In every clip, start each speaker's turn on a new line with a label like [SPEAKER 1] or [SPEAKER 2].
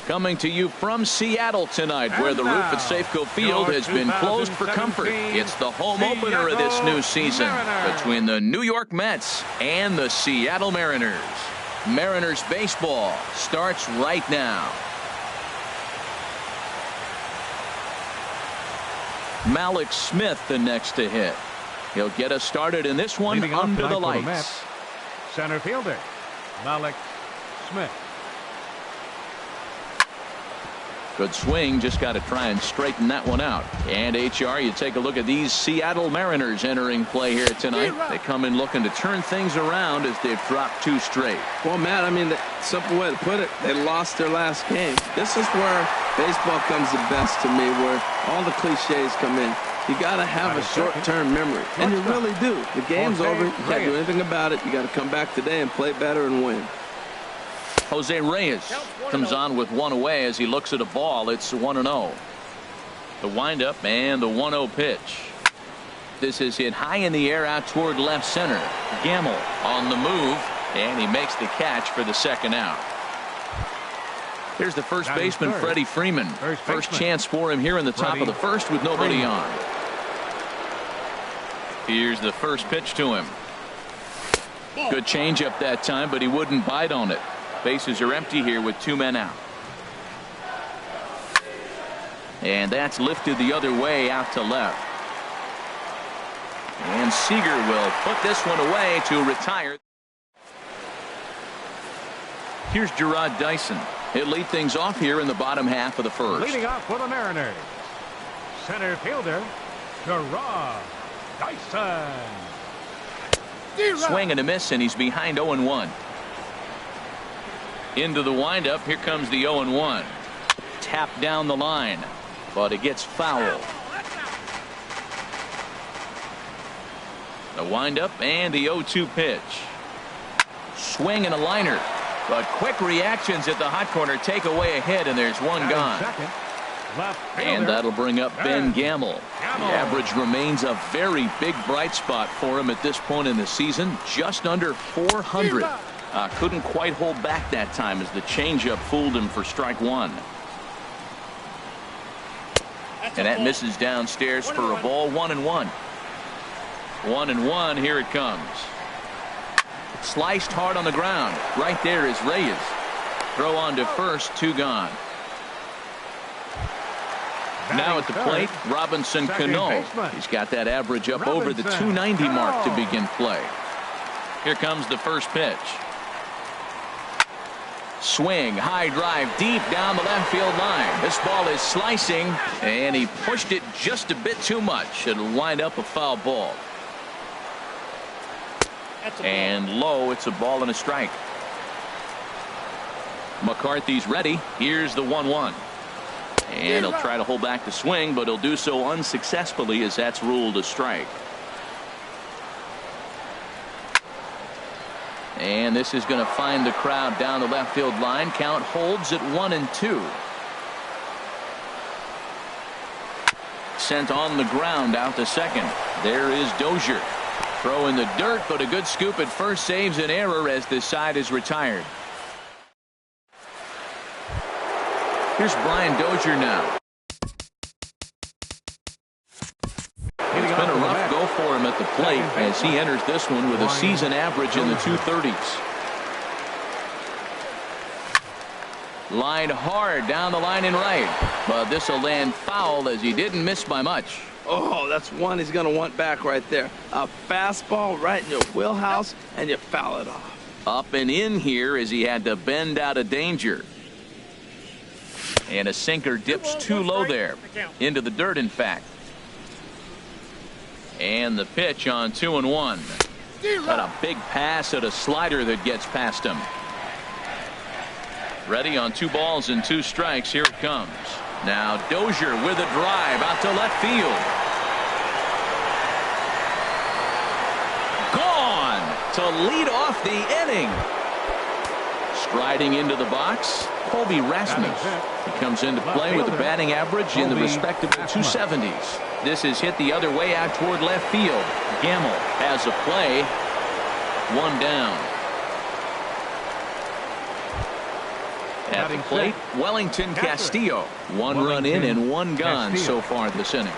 [SPEAKER 1] Coming to you from Seattle tonight, where the roof at Safeco Field has been closed for comfort. It's the home opener of this new season between the New York Mets and the Seattle Mariners. Mariners baseball starts right now. Malik Smith the next to hit. He'll get us started in this one under the lights.
[SPEAKER 2] Center fielder Malik Smith.
[SPEAKER 1] Good swing, just got to try and straighten that one out. And HR, you take a look at these Seattle Mariners entering play here tonight. They come in looking to turn things around as they've dropped 2 straight.
[SPEAKER 3] Well, Matt, I mean, the simple way to put it, they lost their last game. This is where baseball comes the best to me, where all the cliches come in. You got to have a short-term memory, and you really do. The game's over. You can't do anything about it. You got to come back today and play better and win.
[SPEAKER 1] Jose Reyes comes on with 1 away as he looks at a ball. It's 1-0. The windup and the 1-0 pitch. This is hit high in the air out toward left center. Gamble on the move, and he makes the catch for the second out. Here's the first baseman, Freddie Freeman. First chance for him here in the top of the first with nobody on. Here's the first pitch to him. Good changeup that time, but he wouldn't bite on it. Bases are empty here with 2 men out. And that's lifted the other way out to left. And Seager will put this one away to retire. Here's Gerard Dyson. He'll lead things off here in the bottom half of the first.
[SPEAKER 2] Leading off for the Mariners, center fielder Gerard Dyson.
[SPEAKER 1] Swing and a miss, and he's behind 0-1. Into the windup. Here comes the 0-1. Tap down the line, but it gets foul. The windup and the 0-2 pitch. Swing and a liner, but quick reactions at the hot corner take away a hit, and there's one gone. And that'll bring up Ben Gamble. The average remains a very big bright spot for him at this point in the season, just under 400. Couldn't quite hold back that time as the changeup fooled him for strike 1. And that misses downstairs for a ball. 1-1. 1-1. Here it comes. Sliced hard on the ground. Right there is Reyes. Throw on to first. 2 gone. Now at the plate, Robinson Cano. He's got that average up over the 290 mark to begin play. Here comes the first pitch. Swing, high drive deep down the left field line. This ball is slicing, and he pushed it just a bit too much. It'll wind up a foul ball. And low, it's a ball and a strike. McCarthy's ready. Here's the 1-1. And he'll try to hold back the swing, but he'll do so unsuccessfully as that's ruled a strike. And this is going to find the crowd down the left field line. Count holds at 1-2. Sent on the ground out to second. There is Dozier. Throw in the dirt, but a good scoop at first saves an error as this side is retired. Here's Brian Dozier now. It's been a rough go for him at the plate as he enters this one with a season average in the 230s. Line hard down the line and right, but this will land foul as he didn't miss by much.
[SPEAKER 3] Oh, that's one he's going to want back right there. A fastball right in your wheelhouse, and you foul it off.
[SPEAKER 1] Up and in here as he had to bend out of danger. And a sinker dips too low there. Into the dirt, in fact. And the pitch on 2-1. Got a big pass at a slider that gets past him. Ready on 2 balls and 2 strikes. Here it comes. Now Dozier with a drive out to left field. Gone to lead off the inning. Striding into the box, Colby Rasmus. He comes into play with a batting average in the respectable 270s. This is hit the other way out toward left field. Gamble has a play. 1 down. At the plate, Wellington Castillo. One run in and one gone so far this inning.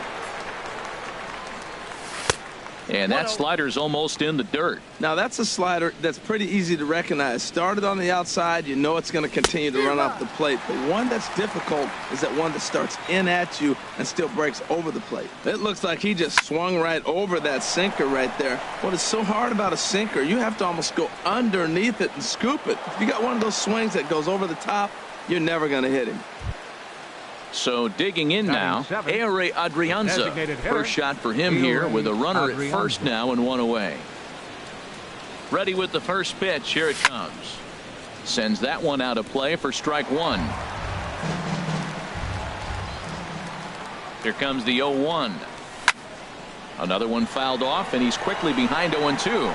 [SPEAKER 1] And that slider's almost in the dirt.
[SPEAKER 3] Now that's a slider that's pretty easy to recognize. Started on the outside, you know it's going to continue to run off the plate. The one that's difficult is that one that starts in at you and still breaks over the plate. It looks like he just swung right over that sinker right there. What is so hard about a sinker, you have to almost go underneath it and scoop it. If you got one of those swings that goes over the top, you're never going to hit him.
[SPEAKER 1] So digging in now, Ehire Adrianza. First shot for him here with a runner at first now and one away. Ready with the first pitch. Here it comes. Sends that one out of play for strike one. Here comes the 0-1. Another one fouled off, and he's quickly behind 0-2.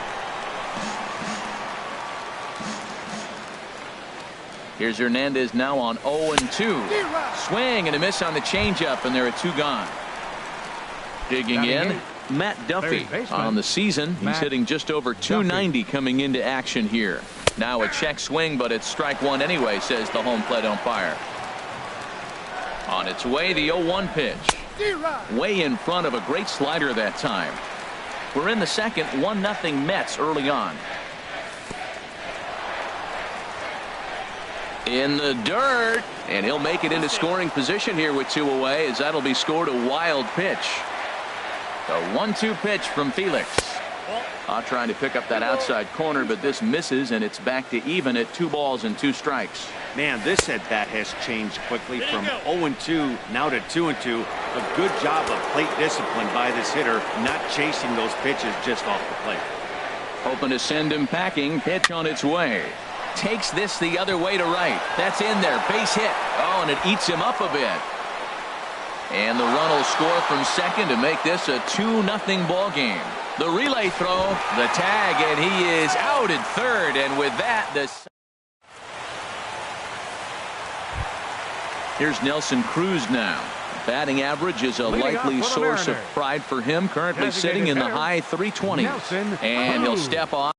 [SPEAKER 1] Here's Hernandez now on 0-2. Swing and a miss on the changeup, and there are two gone. Digging in, Matt Duffy. On the season, he's hitting just over 290 coming into action here. Now a check swing, but it's strike one anyway, says the home plate umpire. On its way, the 0-1 pitch. Way in front of a great slider that time. We're in the second, 1-0 Mets early on. In the dirt, and he'll make it into scoring position here with two away, as that'll be scored a wild pitch. The 1-2 pitch from Felix. Trying to pick up that outside corner, but this misses, and it's back to even at 2 balls and 2 strikes.
[SPEAKER 4] Man, this at bat has changed quickly from 0-2 now to 2-2. A good job of plate discipline by this hitter, not chasing those pitches just off the plate.
[SPEAKER 1] Hoping to send him packing. Pitch on its way. Takes this the other way to right. That's in there. Base hit. Oh, and it eats him up a bit. And the run will score from second to make this a 2-0 ball game. The relay throw, the tag, and he is out at third. And with that, here's Nelson Cruz now. Batting average is a likely source of pride for him. Currently sitting in the high 320s. And he'll step off.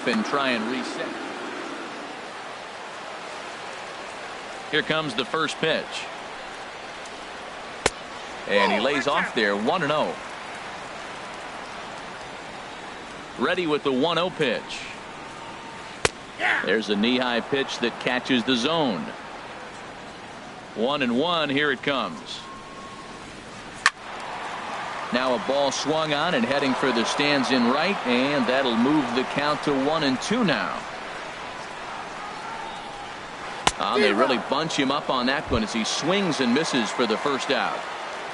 [SPEAKER 1] and try and reset. Here comes the first pitch. And he lays off there 1-0. Ready with the 1-0 pitch. There's a knee-high pitch that catches the zone. 1-1. Here it comes. Now a ball swung on and heading for the stands in right, and that'll move the count to 1-2 now. They really bunch him up on that one as he swings and misses for the first out.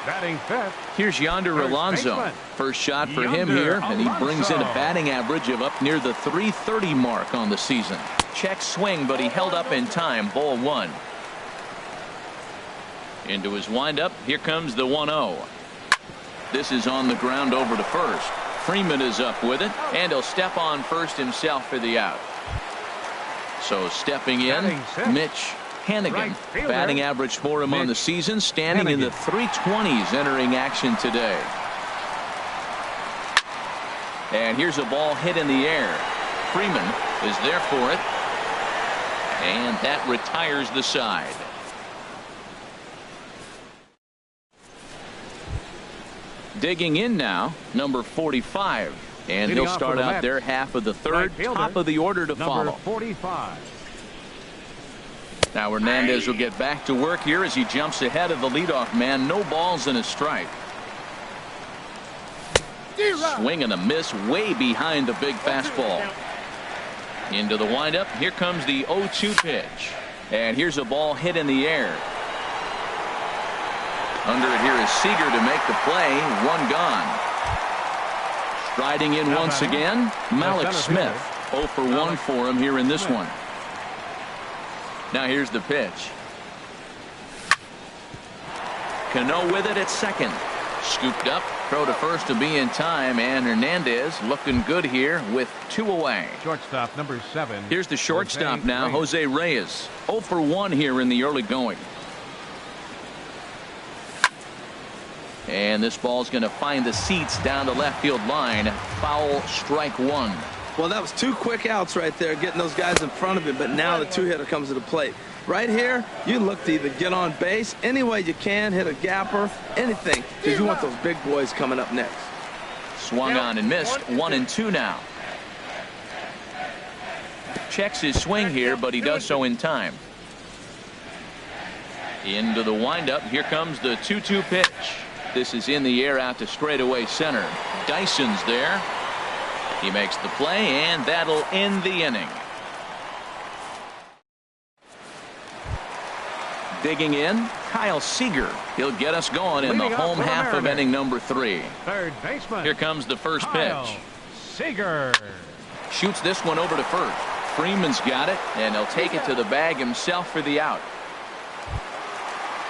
[SPEAKER 2] Batting fifth.
[SPEAKER 1] Here's Yonder Alonso. First shot for him here, and he brings in a batting average of up near the 330 mark on the season. Check swing, but he held up in time. Ball one. Into his windup. Here comes the 1-0. This is on the ground over to first. Freeman is up with it, and he'll step on first himself for the out. So stepping in, Mitch Hannigan. Batting average for him on the season, standing in the 320s entering action today. And here's a ball hit in the air. Freeman is there for it. And that retires the side. Digging in now, number 45. And he'll start out their half of the third, top of the order to follow.
[SPEAKER 2] 45.
[SPEAKER 1] Now Hernandez will get back to work here as he jumps ahead of the leadoff man. No balls and a strike. Swing and a miss way behind the big fastball. Into the windup. Here comes the 0-2 pitch. And here's a ball hit in the air. Under it here is Seager to make the play. One gone. Striding in once again, Malik Smith. 0 for 1 for him here in this one. Now here's the pitch. Cano with it at second. Scooped up, throw to first to be in time, and Hernandez looking good here with 2 away.
[SPEAKER 2] Shortstop number 7.
[SPEAKER 1] Here's the shortstop now, Jose Reyes. 0 for 1 here in the early going. And this ball's going to find the seats down the left field line. Foul, strike one.
[SPEAKER 3] Well, that was 2 quick outs right there, getting those guys in front of him, but now the 2-hitter comes to the plate. Right here, you look to either get on base any way you can, hit a gapper, anything, because you want those big boys coming up next.
[SPEAKER 1] Swung on and missed. 1-2 now. Checks his swing here, but he does so in time. Into the windup. Here comes the 2-2 pitch. This is in the air out to straightaway center. Dyson's there. He makes the play, and that'll end the inning. Digging in, Kyle Seager. He'll get us going in the home half of inning number 3.
[SPEAKER 2] Third baseman.
[SPEAKER 1] Here comes the first pitch.
[SPEAKER 2] Seager
[SPEAKER 1] shoots this one over to first. Freeman's got it, and he'll take it to the bag himself for the out.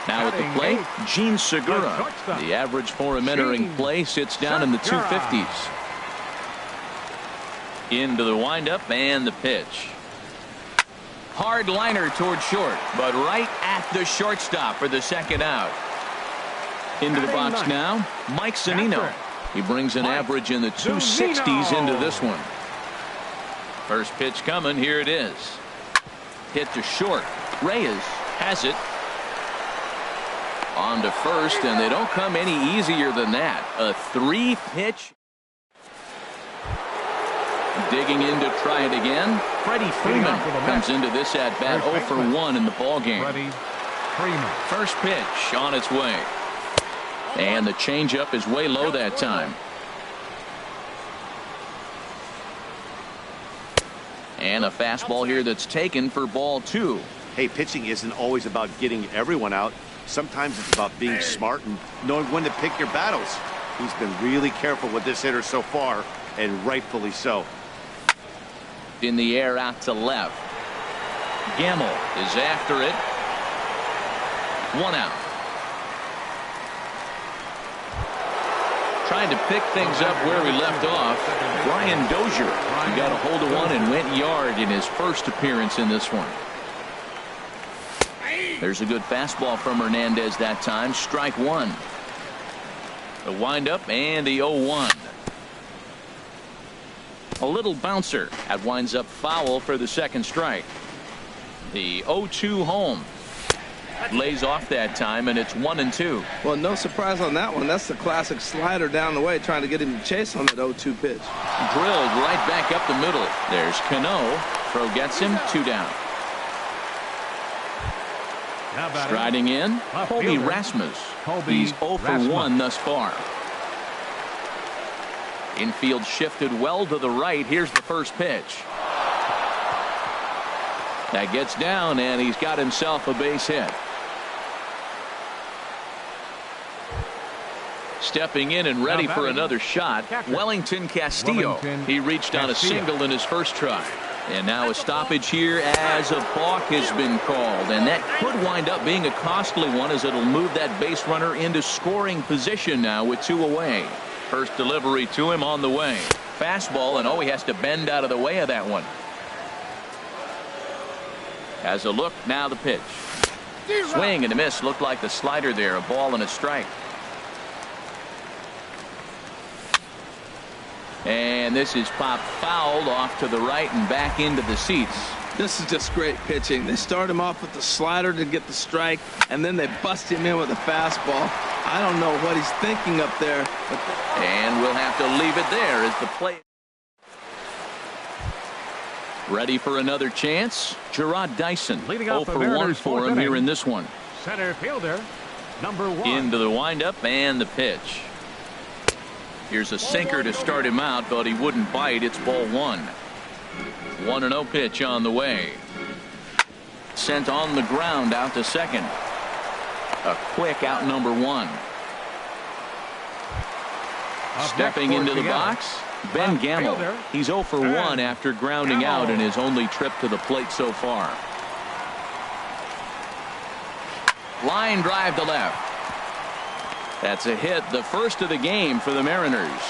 [SPEAKER 1] Now at the plate, Gene Segura. The average for him entering play sits down in the 250s. Into the windup and the pitch. Hard liner toward short, but right at the shortstop for the second out. Into the box now, Mike Zunino. He brings an average in the 260s into this one. First pitch coming. Here it is. Hit to short. Reyes has it. On to first, and they don't come any easier than that. A 3-pitch. Digging in to try it again. Freddie Freeman comes into this at bat 0 for 1 in the ball game. First pitch on its way. And the changeup is way low that time. And a fastball here that's taken for ball 2.
[SPEAKER 4] Hey, pitching isn't always about getting everyone out. Sometimes it's about being smart and knowing when to pick your battles. He's been really careful with this hitter so far, and rightfully so.
[SPEAKER 1] In the air out to left. Gamble is after it. 1 out. Trying to pick things up where we left off. Brian Dozier. He got a hold of one and went yard in his first appearance in this one. There's a good fastball from Hernandez that time. Strike one. The windup and the 0-1. A little bouncer. That winds up foul for the second strike. The 0-2 home. Lays off that time, and it's 1-2.
[SPEAKER 3] Well, no surprise on that one. That's the classic slider down the way, trying to get him to chase on that 0-2 pitch.
[SPEAKER 1] Drilled right back up the middle. There's Cano. Throw gets him, 2 down. Striding in, Colby Rasmus. He's 0 for 1 thus far. Infield shifted well to the right. Here's the first pitch. That gets down, and he's got himself a base hit. Stepping in and ready for another shot, Wellington Castillo. He reached on a single in his first try. And now a stoppage here as a balk has been called. And that could wind up being a costly one, as it'll move that base runner into scoring position now with 2 away. First delivery to him on the way. Fastball, and he has to bend out of the way of that one. As a look, now the pitch. Swing and a miss. Looked like the slider there. A ball and a strike. And this is popped foul off to the right and back into the seats.
[SPEAKER 3] This is just great pitching. They start him off with the slider to get the strike, and then they bust him in with a fastball. I don't know what he's thinking up there.
[SPEAKER 1] And we'll have to leave it there as the play. Ready for another chance? Gerard Dyson. 0 for 1 for him here in this one.
[SPEAKER 2] Center fielder, number 1.
[SPEAKER 1] Into the windup and the pitch. Here's a sinker to start him out, but he wouldn't bite. It's ball 1. 1-0 pitch on the way. Sent on the ground out to second. A quick out number 1. Stepping into the box, Ben Gamble. He's 0 for 1 after grounding out in his only trip to the plate so far. Line drive to left. That's a hit, the first of the game for the Mariners.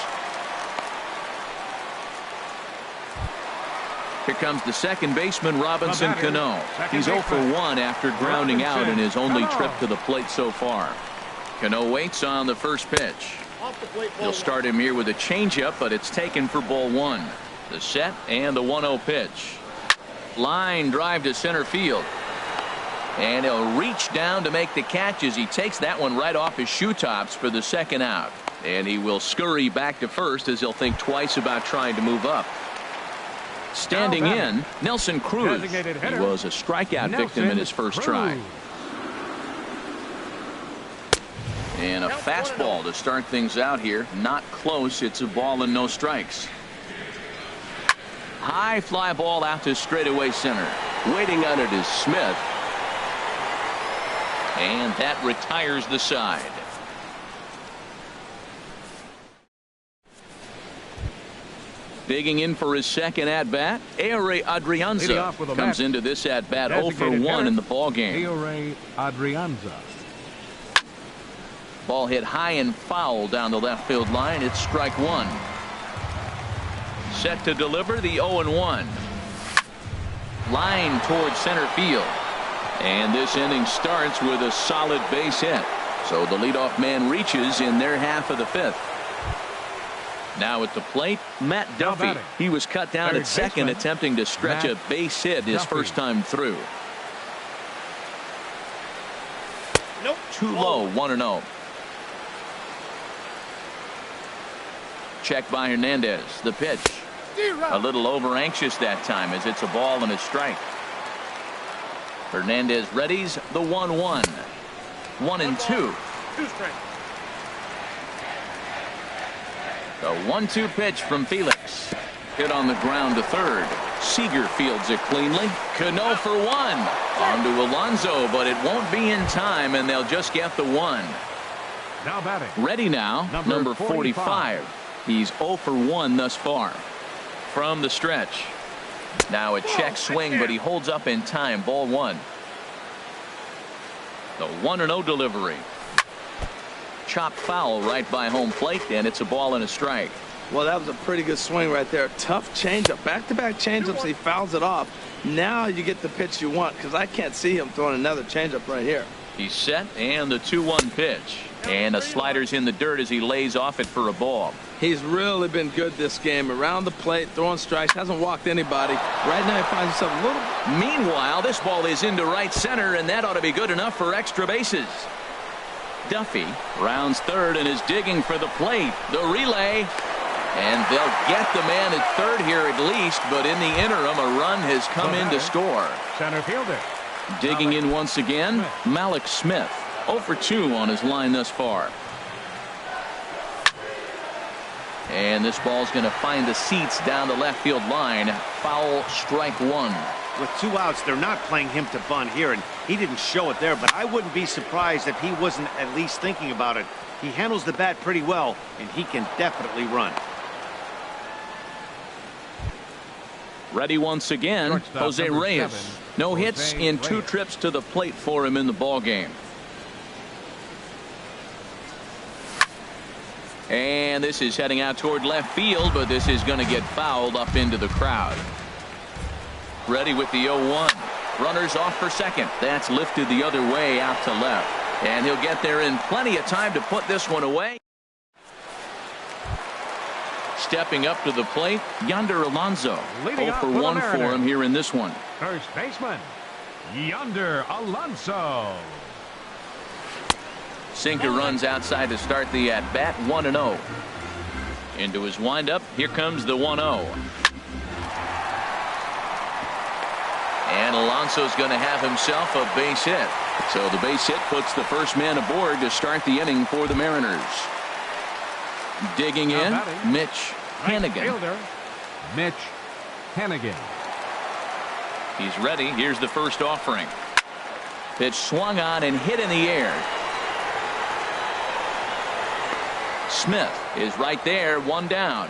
[SPEAKER 1] Here comes the second baseman, Robinson Cano. He's 0 for 1 after grounding out in his only trip to the plate so far. Cano waits on the first pitch. He'll start him here with a changeup, but it's taken for ball 1. The set and the 1-0 pitch. Line drive to center field. And he'll reach down to make the catch as he takes that one right off his shoe tops for the second out. And he will scurry back to first as he'll think twice about trying to move up. Standing in, Nelson Cruz. He was a strikeout victim in his first try. And a fastball to start things out here. Not close. It's a ball and no strikes. High fly ball out to straightaway center. Waiting on it is Smith. And that retires the side. Digging in for his second at-bat, Eore Adrianza comes into this at-bat 0 for 1 in the ballgame.
[SPEAKER 2] Eore Adrianza.
[SPEAKER 1] Ball hit high and foul down the left field line. It's strike 1. Set to deliver the 0-1. Line towards center field. And this inning starts with a solid base hit. So the leadoff man reaches in their half of the 5th. Now at the plate, Matt Duffy. He was cut down at second, attempting to stretch a base hit his first time through. Too low, 1-0. Check by Hernandez. The pitch. A little over anxious that time as it's a ball and a strike. Hernandez readies the 1-1. 1-2. The 1-2 pitch from Felix. Hit on the ground to third. Seager fields it cleanly. Cano for 1. On to Alonso, but it won't be in time, and they'll just get the 1.
[SPEAKER 2] Now batting.
[SPEAKER 1] Ready now, number 45. He's 0 for 1 thus far. From the stretch. Now a check swing, but he holds up in time. Ball 1. The 1-0 delivery. Chopped foul right by home plate, and it's a ball and a strike.
[SPEAKER 3] Well, that was a pretty good swing right there. Tough changeup. Back-to-back changeups. He fouls it off. Now you get the pitch you want, because I can't see him throwing another changeup right here.
[SPEAKER 1] He's set, and the 2-1 pitch. And the slider's in the dirt as he lays off it for a ball.
[SPEAKER 3] He's really been good this game. Around the plate, throwing strikes, hasn't walked anybody. Right now he finds himself a little...
[SPEAKER 1] Meanwhile, this ball is into right center, and that ought to be good enough for extra bases. Duffy rounds third and is digging for the plate. The relay. And they'll get the man at third here at least, but in the interim, a run has come in to score.
[SPEAKER 2] Center fielder.
[SPEAKER 1] Digging in once again, Malik Smith. 0 for 2 on his line thus far. And this ball's going to find the seats down the left field line. Foul, strike 1.
[SPEAKER 4] With 2 outs, they're not playing him to bunt here, and he didn't show it there, but I wouldn't be surprised if he wasn't at least thinking about it. He handles the bat pretty well, and he can definitely run.
[SPEAKER 1] Ready once again, Jose Reyes. No hits in 2 trips to the plate for him in the ball game. And this is heading out toward left field, but this is going to get fouled up into the crowd. Ready with the 0-1. Runners off for second. That's lifted the other way out to left. And he'll get there in plenty of time to put this one away. Stepping up to the plate, Yonder Alonso. 0 for 1 for him here in this one.
[SPEAKER 2] First baseman, Yonder Alonso.
[SPEAKER 1] Sinker runs outside to start the at-bat, 1-0. Into his windup, here comes the 1-0. And Alonso's going to have himself a base hit. So the base hit puts the first man aboard to start the inning for the Mariners. Digging in, Mitch Hannigan.
[SPEAKER 2] Fielder, Mitch Hannigan.
[SPEAKER 1] He's ready. Here's the first offering. Pitch swung on and hit in the air. Smith is right there, 1 down.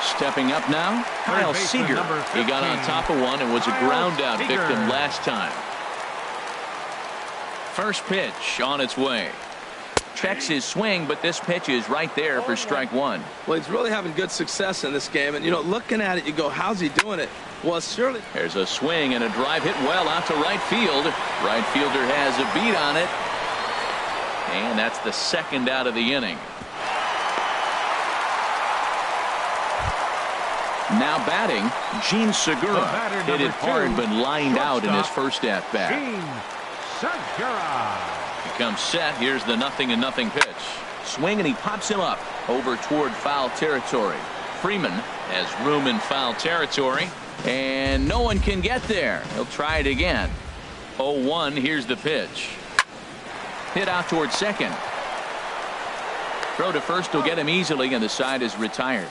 [SPEAKER 1] Stepping up now, Kyle Seager. He got on top of one and was a ground out victim last time. First pitch on its way. Checks his swing, but this pitch is right there for strike 1.
[SPEAKER 3] Well, he's really having good success in this game. And, you know, looking at it, you go, how's he doing it? Well, surely.
[SPEAKER 1] There's a swing and a drive hit well out to right field. Right fielder has a beat on it. And that's the second out of the inning. Now batting, Gene Segura. Hit it hard but lined out in his first at-bat. He comes set. Here's the 0-0 pitch. Swing and he pops him up over toward foul territory. Freeman has room in foul territory. And no one can get there. He'll try it again. 0-1. Here's the pitch. Hit out toward second. Throw to first will get him easily, and the side is retired.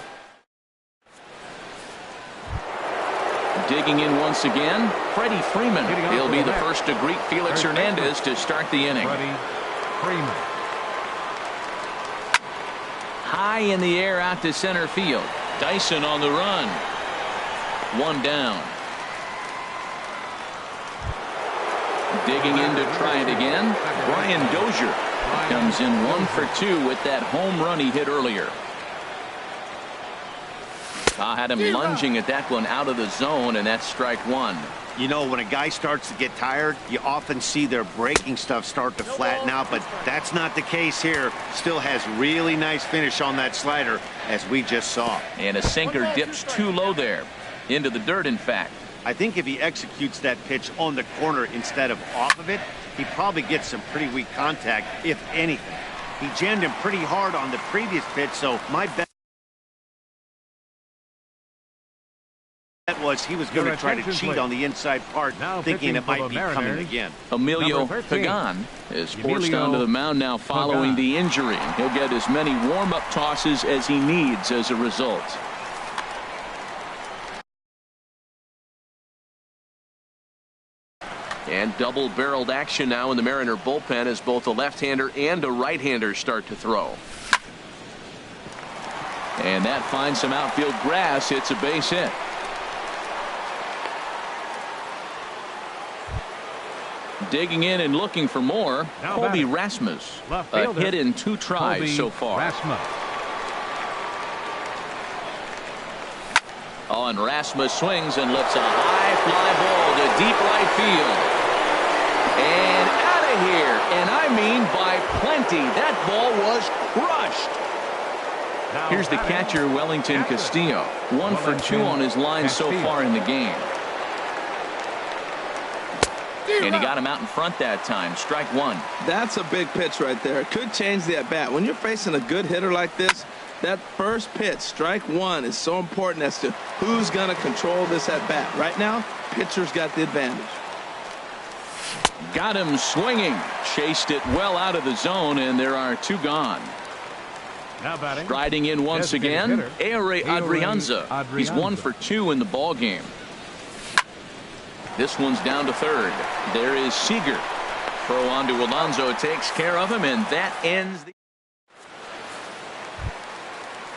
[SPEAKER 1] Digging in once again, Freddie Freeman. He'll be the first to greet Felix Hernandez to start the inning.
[SPEAKER 2] Freeman.
[SPEAKER 1] High in the air out to center field. Dyson on the run. 1 down. Digging in to try it again, Brian Dozier comes in 1 for 2 with that home run he hit earlier. Had him lunging at that one out of the zone, and that's strike 1.
[SPEAKER 4] You know, when a guy starts to get tired, you often see their breaking stuff start to flatten out, but that's not the case here. Still has really nice finish on that slider, as we just saw.
[SPEAKER 1] And a sinker dips too low there, into the dirt, in fact.
[SPEAKER 4] I think if he executes that pitch on the corner instead of off of it, he probably gets some pretty weak contact, if anything. He jammed him pretty hard on the previous pitch, so my bet was he was going to try to cheat on the inside part, thinking it might be coming again.
[SPEAKER 1] Emilio Pagan is forced onto the mound now following the injury. He'll get as many warm-up tosses as he needs as a result. And double-barreled action now in the Mariner bullpen as both a left-hander and a right-hander start to throw. And that finds some outfield grass. It's a base hit. Digging in and looking for more, Colby Rasmus. A hit in 2 tries so far. Oh, and Rasmus swings and lifts a high fly ball to deep right field. And out of here. And I mean by plenty. That ball was crushed. Here's the catcher, Wellington Castillo. 1 for 2 on his line so far in the game. And he got him out in front that time. Strike one.
[SPEAKER 3] That's a big pitch right there. It could change the at-bat. When you're facing a good hitter like this, that first pitch, strike one, is so important as to who's going to control this at-bat. Right now, pitcher's got the advantage.
[SPEAKER 1] Got him swinging. Chased it well out of the zone, and there are 2 gone.
[SPEAKER 2] Now batting.
[SPEAKER 1] Striding in once again, Ehire Adrianza. He's 1 for 2 in the ball game. This one's down to third. There is Seager. Throw on to Alonso takes care of him, and that ends the...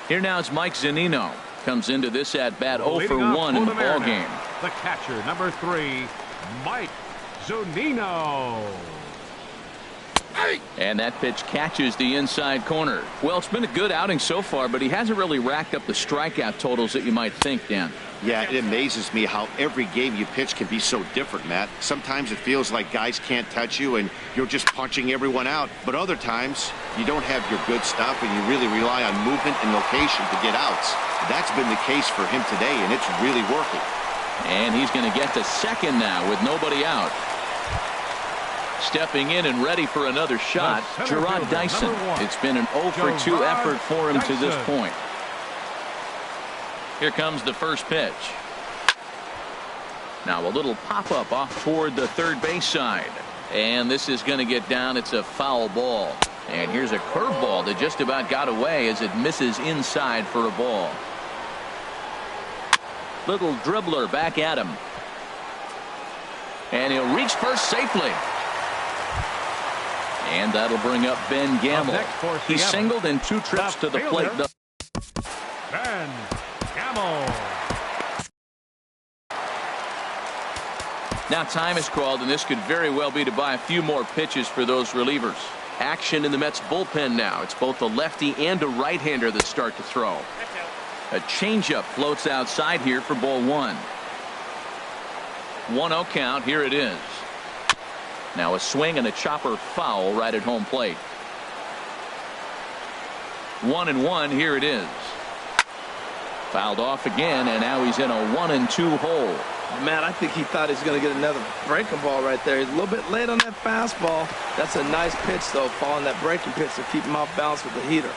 [SPEAKER 1] Here now is Mike Zunino. Comes into this at-bat 0 for 1 in the ball game.
[SPEAKER 2] The catcher, number 3, Mike Zunino.
[SPEAKER 1] And that pitch catches the inside corner. Well, it's been a good outing so far, but he hasn't really racked up the strikeout totals that you might think, Dan.
[SPEAKER 4] Yeah, it amazes me how every game you pitch can be so different, Matt. Sometimes it feels like guys can't touch you and you're just punching everyone out. But other times, you don't have your good stuff and you really rely on movement and location to get outs. That's been the case for him today, and it's really working.
[SPEAKER 1] And he's going to get to second now with nobody out. Stepping in and ready for another shot, Gerard Dyson. It's been an 0 for 2 effort for him to this point. Here comes the first pitch. Now a little pop-up off toward the third base side. And this is going to get down. It's a foul ball. And here's a curveball that just about got away as it misses inside for a ball. Little dribbler back at him. And he'll reach first safely. And that'll bring up Ben Gamble. He singled in 2 trips to the plate.
[SPEAKER 2] Ben Gamble.
[SPEAKER 1] Now time is called, and this could very well be to buy a few more pitches for those relievers. Action in the Mets bullpen now. It's both a lefty and a right-hander that start to throw. A changeup floats outside here for ball 1. 1-0 count. Here it is. Now a swing and a chopper foul right at home plate. 1-1. Here it is. Fouled off again, and now he's in a 1-2 hole.
[SPEAKER 3] Matt, I think he thought he was going to get another breaking ball right there. He's a little bit late on that fastball. That's a nice pitch, though, following that breaking pitch to keep him off balance with the heater.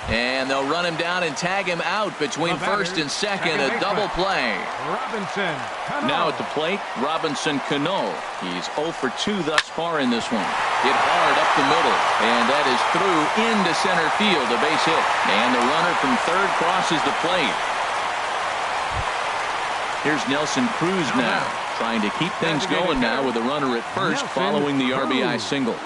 [SPEAKER 1] And they'll run him down and tag him out between first and second. A double play.
[SPEAKER 2] Robinson Cano.
[SPEAKER 1] Now at the plate, Robinson Cano. He's 0 for 2 thus far in this one. Hit hard up the middle, and that is through into center field, a base hit. And the runner from third crosses the plate. Here's Nelson Cruz now, trying to keep things going now with a runner at first following the RBI single.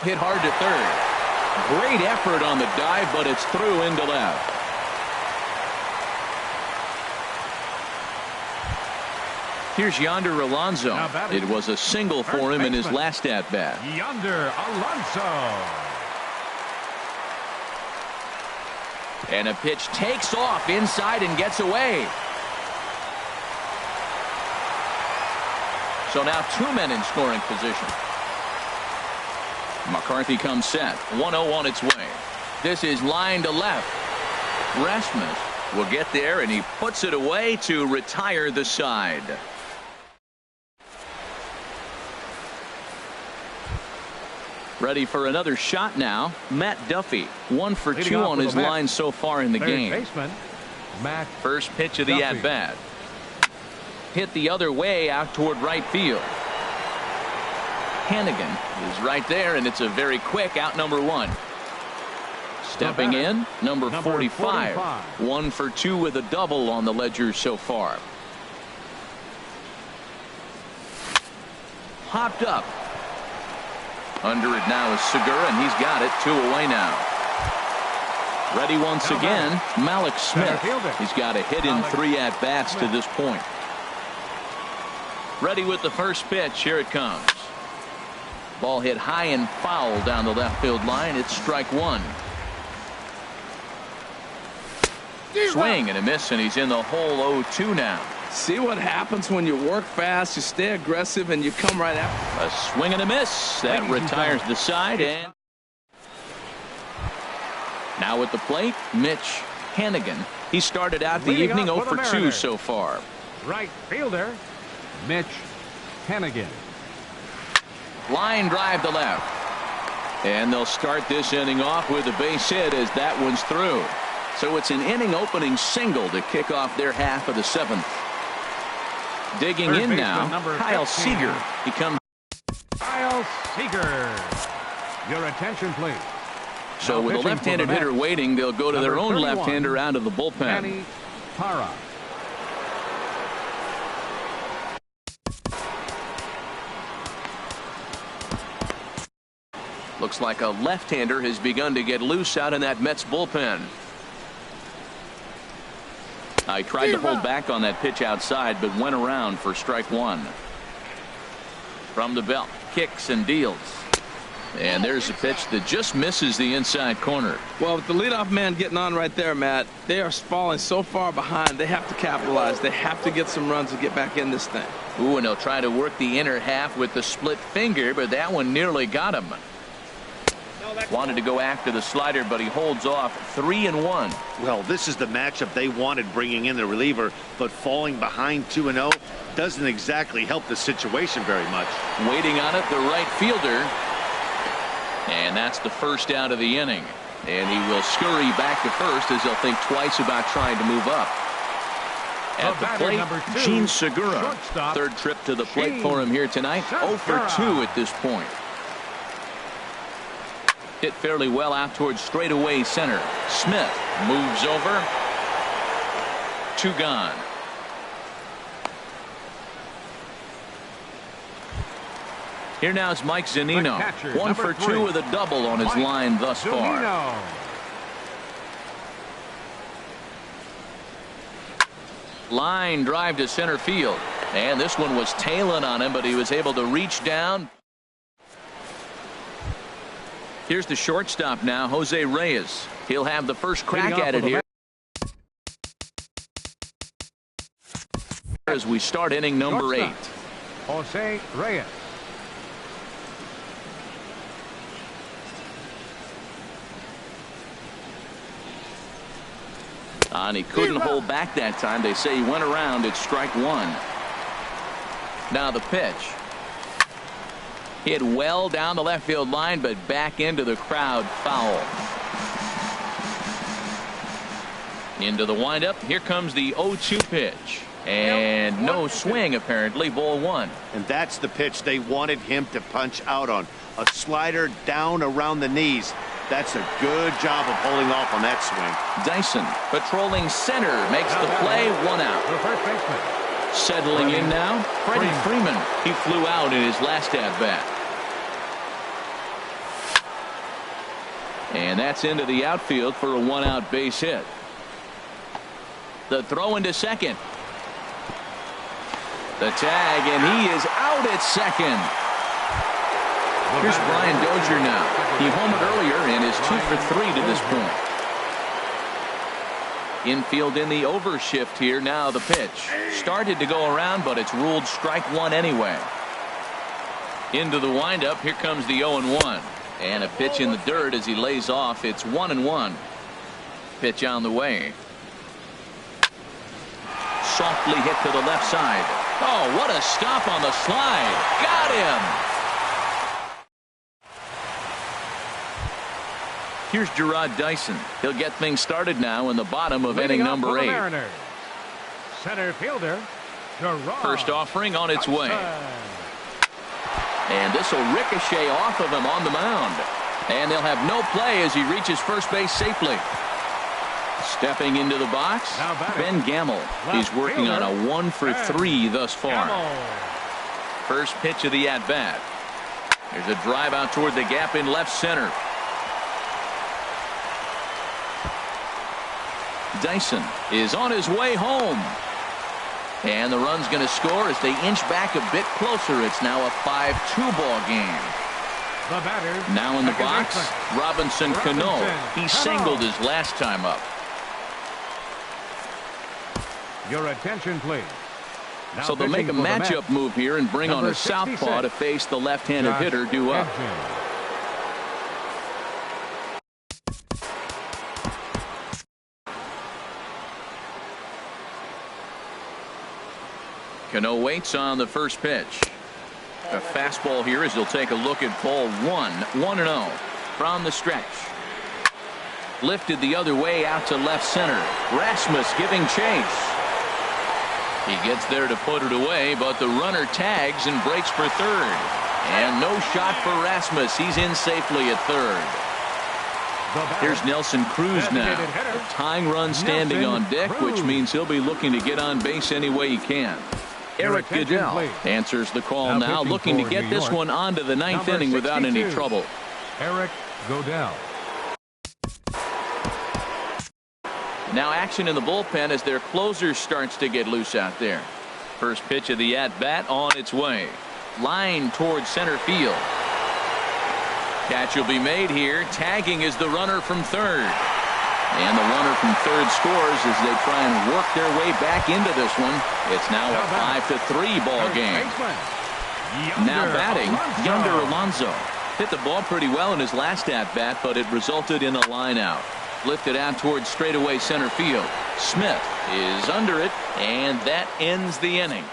[SPEAKER 1] Hit hard to third. Great effort on the dive, but it's through into left. Here's Yonder Alonso. It was a single for him in his last at-bat.
[SPEAKER 2] Yonder Alonso.
[SPEAKER 1] And a pitch takes off inside and gets away. So now 2 men in scoring position. McCarthy comes set. 1-0 on its way. This is line to left. Rasmus will get there, and he puts it away to retire the side. Ready for another shot now. Matt Duffy. 1 for 2 on his line so far in the game. First pitch of the at-bat. Hit the other way out toward right field. Hannigan is right there, and it's a very quick out number 1. Stepping in, number 45. 1 for 2 with a double on the ledger so far. Hopped up. Under it now is Segura, and he's got it. 2 away now. Ready once again, Malik Smith. He's got a hit in 3 at-bats to this point. Ready with the first pitch. Here it comes. Ball hit high and foul down the left field line. It's strike 1. Swing and a miss, and he's in the hole 0-2 now.
[SPEAKER 3] See what happens when you work fast, you stay aggressive, and you come right out.
[SPEAKER 1] A swing and a miss. That retires the side. And now at the plate, Mitch Hannigan. He started out the evening 0 for 2 so far.
[SPEAKER 2] Right fielder, Mitch Hannigan.
[SPEAKER 1] Line drive to left. And they'll start this inning off with a base hit as that one's through. So it's an inning opening single to kick off their half of the 7th. Digging
[SPEAKER 2] Third
[SPEAKER 1] in now,
[SPEAKER 2] number
[SPEAKER 1] Kyle
[SPEAKER 2] 15.
[SPEAKER 1] Seager. He comes.
[SPEAKER 2] Kyle Seager. Your attention, please.
[SPEAKER 1] So
[SPEAKER 2] Now
[SPEAKER 1] with a
[SPEAKER 2] pitching
[SPEAKER 1] left-handed
[SPEAKER 2] for the
[SPEAKER 1] hitter
[SPEAKER 2] Mets,
[SPEAKER 1] waiting, they'll go to their
[SPEAKER 2] number
[SPEAKER 1] own
[SPEAKER 2] 31,
[SPEAKER 1] left-hander out of the bullpen.
[SPEAKER 2] Manny Parra.
[SPEAKER 1] Looks like a left-hander has begun to get loose out in that Mets bullpen. I tried to hold back on that pitch outside, but went around for strike one. From the belt, kicks and deals. And there's a pitch that just misses the inside corner.
[SPEAKER 3] Well, with the leadoff man getting on right there, Matt, they are falling so far behind. They have to capitalize. They have to get some runs to get back in this thing.
[SPEAKER 1] Ooh, and they'll try to work the inner half with the split finger, but that one nearly got him. Wanted to go after the slider, but he holds off. 3-1.
[SPEAKER 4] Well, this is the matchup they wanted, bringing in the reliever, but falling behind 2-0 doesn't exactly help the situation very much.
[SPEAKER 1] Waiting on it, the right fielder. And that's the first out of the inning. And he will scurry back to first as he'll think twice about trying to move up. At the plate, Gene Segura.
[SPEAKER 2] shortstop,
[SPEAKER 1] Third trip to the plate
[SPEAKER 2] Gene
[SPEAKER 1] for him here tonight. 0 for 2 at this point. Hit fairly well out towards straightaway center. Smith moves over. 2 gone. Here now is Mike Zunino.
[SPEAKER 2] catcher,
[SPEAKER 1] 1 for
[SPEAKER 2] number
[SPEAKER 1] 2
[SPEAKER 2] 3.
[SPEAKER 1] with a double on his
[SPEAKER 2] Mike
[SPEAKER 1] line thus far.
[SPEAKER 2] Zunino.
[SPEAKER 1] Line drive to center field. And this one was tailing on him, but he was able to reach down. Here's the shortstop now, Jose Reyes. He'll have the first crack at it here as we start inning number 8.
[SPEAKER 2] Jose Reyes.
[SPEAKER 1] And he couldn't hold back that time. They say he went around at strike 1. Now the pitch. Hit well down the left field line, but back into the crowd, foul. Into the windup. Here comes the 0-2 pitch. And no swing, apparently. Ball 1.
[SPEAKER 4] And that's the pitch they wanted him to punch out on. A slider down around the knees. That's a good job of holding off on that swing.
[SPEAKER 1] Dyson patrolling center makes the play. 1 out.
[SPEAKER 2] The first baseman.
[SPEAKER 1] Settling in now, Freddie Freeman. He flew out in his last at-bat. And that's into the outfield for a 1-out base hit. The throw into second. The tag, and he is out at second. Here's Brian Dozier now. He homered earlier and is 2 for 3 to this point. Infield in the overshift here. Now the pitch. Started to go around, but it's ruled strike 1 anyway. Into the windup. Here comes the 0-1. And a pitch in the dirt as he lays off. It's 1-1. Pitch on the way. Softly hit to the left side. Oh, what a stop on the slide. Got him. Here's Gerard Dyson. He'll get things started now in the bottom of inning number 8.
[SPEAKER 2] Mariners. Center fielder, Gerard.
[SPEAKER 1] First offering on its way. And this will ricochet off of him on the mound. And they'll have no play as he reaches first base safely. Stepping into the box, Ben Gamble. He's working on a 1 for 3 thus far. First pitch of the at-bat. There's a drive out toward the gap in left center. Dyson is on his way home. And the run's going to score as they inch back a bit closer. It's now a 5-2 ball game.
[SPEAKER 2] The batter,
[SPEAKER 1] now in the box, Robinson Cano. He singled his last time up.
[SPEAKER 2] Your attention, please. Now
[SPEAKER 1] So they'll make a
[SPEAKER 2] pitching for the
[SPEAKER 1] matchup
[SPEAKER 2] Mets,
[SPEAKER 1] move here and bring on
[SPEAKER 2] number
[SPEAKER 1] a southpaw
[SPEAKER 2] 66,
[SPEAKER 1] to face the left-handed
[SPEAKER 2] Josh
[SPEAKER 1] hitter due up.
[SPEAKER 2] Edgins.
[SPEAKER 1] Cano waits on the first pitch. A fastball here as he'll take a look at ball 1-0 from the stretch. Lifted the other way out to left center. Rasmus giving chase. He gets there to put it away, but the runner tags and breaks for third. And no shot for Rasmus. He's in safely at third. Here's Nelson Cruz now. A tying run standing on deck, which means he'll be looking to get on base any way he can. Eric Goodell answers the call now, looking to get this one onto the ninth inning without any trouble.
[SPEAKER 2] Eric Goodell.
[SPEAKER 1] Now action in the bullpen as their closer starts to get loose out there. First pitch of the at-bat on its way. Line towards center field. Catch will be made here. Tagging is the runner from third. And the runner from third scores as they try and work their way back into this one. It's now a 5-3 ball game. Now batting, Yonder Alonso. Hit the ball pretty well in his last at-bat, but it resulted in a line out. Lifted out towards straightaway center field. Smith is under it, and that ends the inning.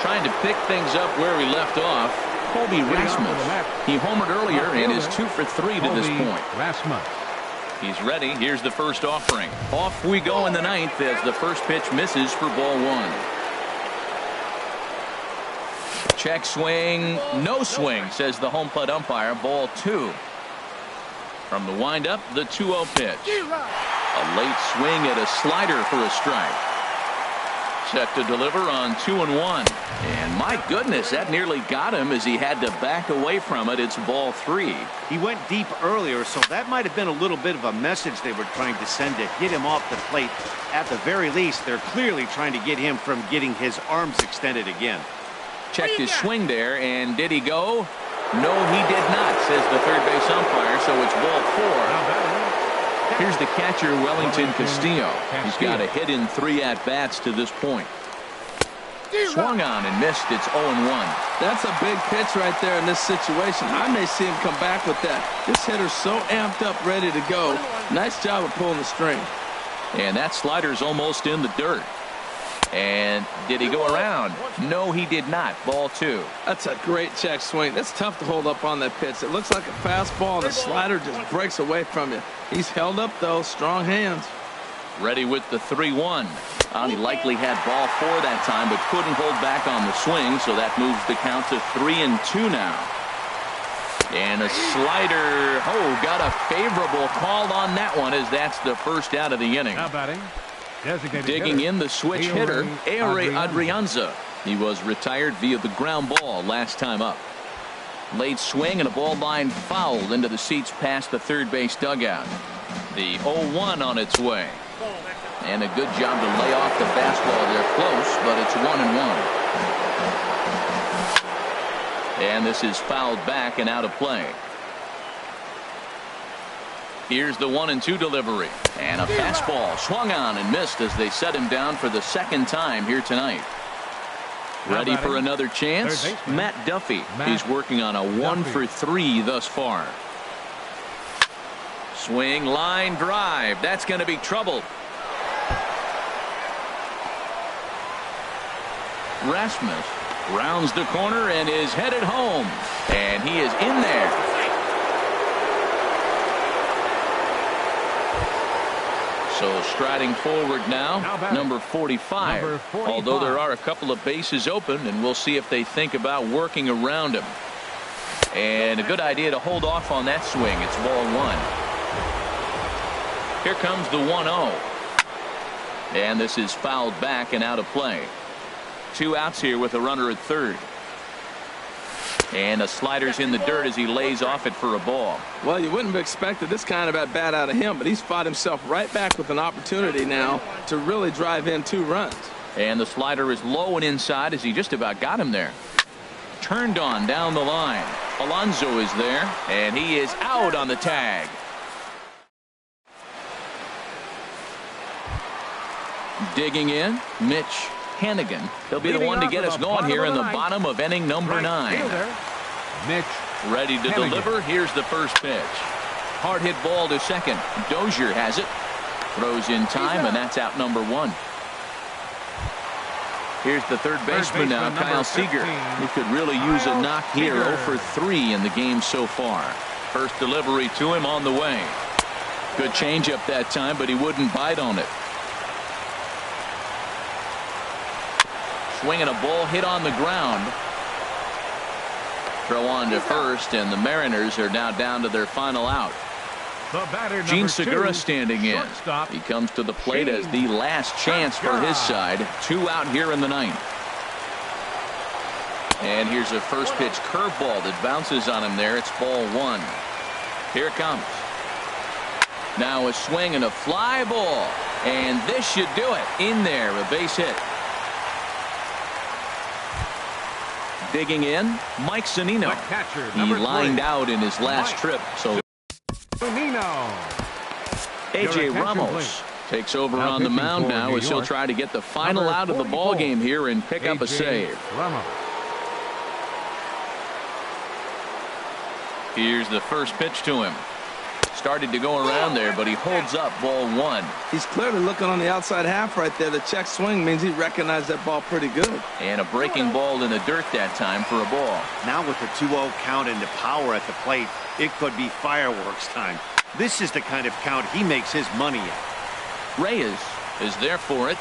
[SPEAKER 1] Trying to pick things up where we left off, Colby Rasmus. He homered earlier and is 2 for 3 to this point.
[SPEAKER 2] Rasmus.
[SPEAKER 1] He's ready. Here's the first offering. Off we go in the ninth as the first pitch misses for ball 1. Check swing, no swing, says the home plate umpire. Ball 2. From the windup, the 2-0 pitch. A late swing at a slider for a strike. Set to deliver on 2-1. And my goodness, that nearly got him as he had to back away from it. It's ball 3.
[SPEAKER 4] He went deep earlier, so that might have been a little bit of a message they were trying to send to get him off the plate. At the very least, they're clearly trying to get him from getting his arms extended again.
[SPEAKER 1] Checked his swing there, and did he go? No, he did not, says the third base umpire, so it's ball 4. Here's the catcher, Wellington Castillo. He's got a hit in 3 at-bats to this point. Swung on and missed. It's 0-1.
[SPEAKER 3] That's a big pitch right there in this situation. I may see him come back with that. This hitter's so amped up, ready to go. Nice job of pulling the string.
[SPEAKER 1] And that slider's almost in the dirt. And did he go around? No, he did not. Ball 2.
[SPEAKER 3] That's a great check swing. That's tough to hold up on that pitch. It looks like a fastball, and the slider just breaks away from you. He's held up, though. Strong hands.
[SPEAKER 1] Ready with the 3-1. He likely had ball 4 that time, but couldn't hold back on the swing, so that moves the count to 3-2 now. And a slider. Oh, got a favorable call on that one, as that's the first out of the inning.
[SPEAKER 2] Now batting.
[SPEAKER 1] Digging in the switch hitter, Ehire Adrianza. He was retired via the ground ball last time up. Late swing and a ball line fouled into the seats past the third base dugout. The 0-1 on its way. And a good job to lay off the fastball. They're close, but it's 1-1. And this is fouled back and out of play. Here's the 1-2 delivery. And a fastball swung on and missed as they set him down for the second time here tonight. Ready for another chance? Matt Duffy. He's working on a 1 for 3 thus far. Swing, line drive. That's going to be trouble. Rasmus rounds the corner and is headed home. And he is in there. So striding forward now, number 45. Although there are a couple of bases open, and we'll see if they think about working around him. And a good idea to hold off on that swing. It's ball 1. Here comes the 1-0. And this is fouled back and out of play. 2 outs here with a runner at third. And a slider's in the dirt as he lays off it for a ball.
[SPEAKER 3] Well, you wouldn't have expected this kind of at bat out of him, but he's fought himself right back with an opportunity now to really drive in 2 runs.
[SPEAKER 1] And the slider is low and inside as he just about got him there. Turned on down the line. Alonso is there, and he is out on the tag. Digging in, Mitch Hannigan. He'll be the one to get us going here in the bottom of inning number 9.
[SPEAKER 2] Mitch
[SPEAKER 1] Ready to deliver. Here's the first pitch. Hard hit ball to second. Dozier has it. Throws in time, and that's out number 1. Here's the third baseman now, Kyle Seager. He could really use a knock here. 0 for 3 in the game so far. First delivery to him on the way. Good changeup that time, but he wouldn't bite on it. Swinging a ball hit on the ground. Throw on to first, and the Mariners are now down to their final out. Gene Segura standing in. He comes to the plate as the last chance for his side. 2 out here in the 9th. And here's a first pitch curveball that bounces on him there. It's ball 1. Here it comes. Now a swing and a fly ball. And this should do it. In there, a base hit. Digging in, Mike Zunino. He lined out in his last trip. So A.J. Ramos takes over on the mound now as he'll try to get the final out of the ball game here and pick up a save. Here's the first pitch to him. Started to go around there, but he holds up ball 1.
[SPEAKER 3] He's clearly looking on the outside half right there. The check swing means he recognized that ball pretty good.
[SPEAKER 1] And a breaking ball in the dirt that time for a ball.
[SPEAKER 4] Now with the 2-0 count and the power at the plate, it could be fireworks time. This is the kind of count he makes his money at.
[SPEAKER 1] Reyes is there for it.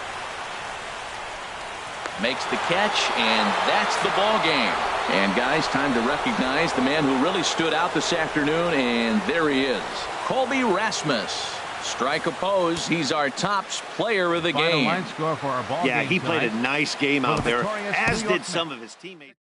[SPEAKER 1] Makes the catch, and that's the ball game. And guys, time to recognize the man who really stood out this afternoon, and there he is. Colby Rasmus. Strike oppose. He's our top player of the game.
[SPEAKER 2] Line score for our ball
[SPEAKER 4] Yeah,
[SPEAKER 2] game
[SPEAKER 4] he played a
[SPEAKER 2] tonight.
[SPEAKER 4] nice game out there, as did some of his teammates.